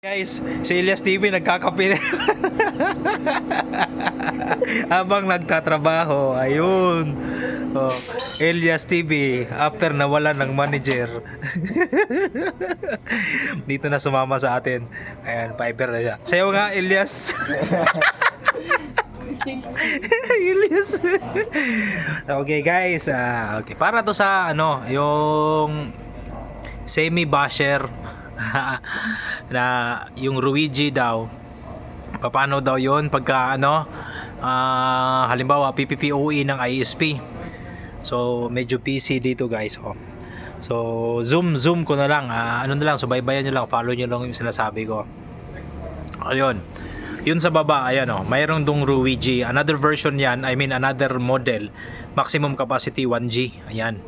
Guys, si Elias TV nagkakape habang nagtatrabaho. Ayun. Oh, Elias TV after nawala ng manager. Dito na sumama sa atin. Ayan, Fiverr na siya. Sayo nga, Elias. Elias. Okay, guys. Okay, para to sa yung semi-basher na yung Ruigi daw, paano daw yon pagka halimbawa PPPoE ng ISP. So medyo busy dito, guys. So zoom ko na lang, na lang, subaybayan nyo lang, follow nyo lang yung sinasabi ko. Ayun, yun sa baba, ayan mayroong dong Ruigi, another version yan, I mean another model, maximum capacity 1G. Ayan.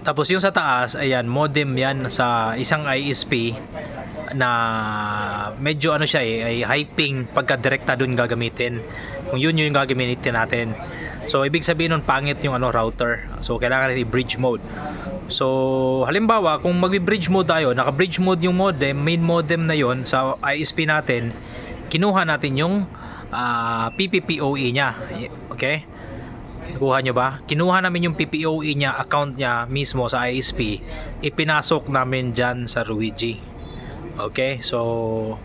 Tapos yung sa taas, ayan, modem yan sa isang ISP na medyo siya ay high ping, pagka direkta doon gagamitin. Kung yun yung gagamitin natin. So ibig sabihin nun, pangit yung router. So kailangan natin i-bridge mode. So halimbawa, kung magbi-bridge mode tayo, naka-bridge mode yung modem, main modem na yon sa ISP natin, kinuha natin yung PPPoE nya. Okay? Nakuha nyo ba? Kinuha namin yung PPOE niya, account niya mismo sa ISP, ipinasok namin dyan sa Ruigi. Okay, so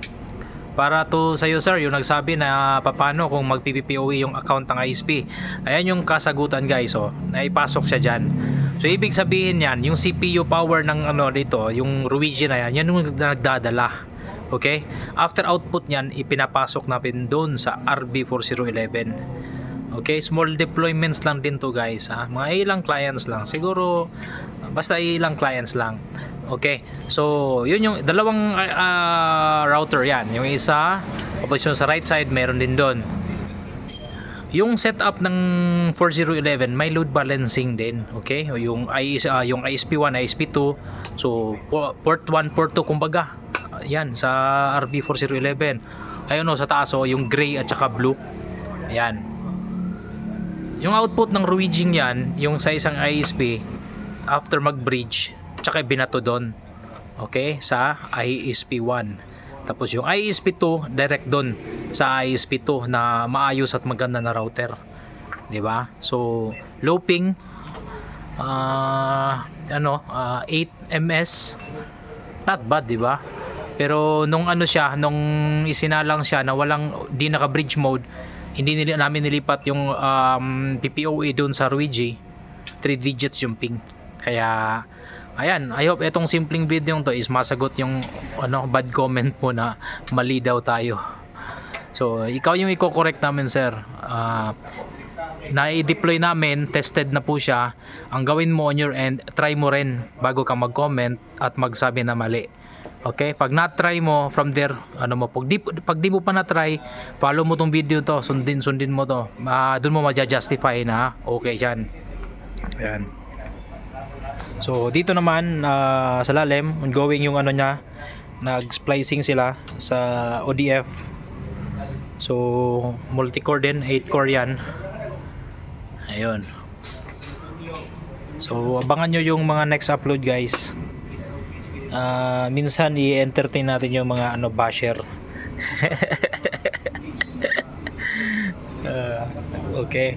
para to sa'yo, sir, yung nagsabi na paano kung mag PPPoE yung account ng ISP, ayan yung kasagutan, guys. Na ipasok siya dyan. So ibig sabihin yan, yung CPU power ng dito, yung Ruigi na yan yung nagdadala. Okay, after output nyan, ipinapasok natin doon sa RB4011. Okay, small deployments lang din to, guys, mga ilang clients lang siguro, basta ilang clients lang. Okay, so yun yung dalawang router yan, yung isa option sa right side, meron din doon. Yung setup ng 4011 may load balancing din. Okay, yung ISP1, ISP2, so port 1, port 2, kumbaga yan sa RB4011. Ayun sa taas yung gray at saka blue. Ayan. Yung output ng Ruigi yan, yung sa isang ISP, after mag-bridge, tsaka binato doon. Okay, sa ISP1. Tapos yung ISP2, direct doon sa ISP2 na maayos at maganda na router. 'Di ba? So, low ping 8 ms. Not bad, 'di ba? Pero nung nung isinalang siya na di naka-bridge mode, hindi namin nilipat yung PPOE doon sa Ruigi, 3 digits yung ping. Kaya ayan, I hope itong simpleng video to is masagot yung bad comment mo na mali daw tayo. So ikaw yung i-correct namin, sir. Na-i-deploy namin, tested na po siya. Ang gawin mo on your end, try mo rin bago ka mag-comment at magsabi na mali. Okay, pag na-try mo from there, pag di mo pa na-try, follow mo tong video to, sundin mo to. Doon mo ma-justify na okay yan. Ayan. So dito naman sa lalim, ongoing yung niya, nag-splicing sila sa ODF. So multi-core din, 8 core yan. Ayun. So abangan nyo yung mga next upload, guys. Minsan i-entertain natin yung mga basher. Okay.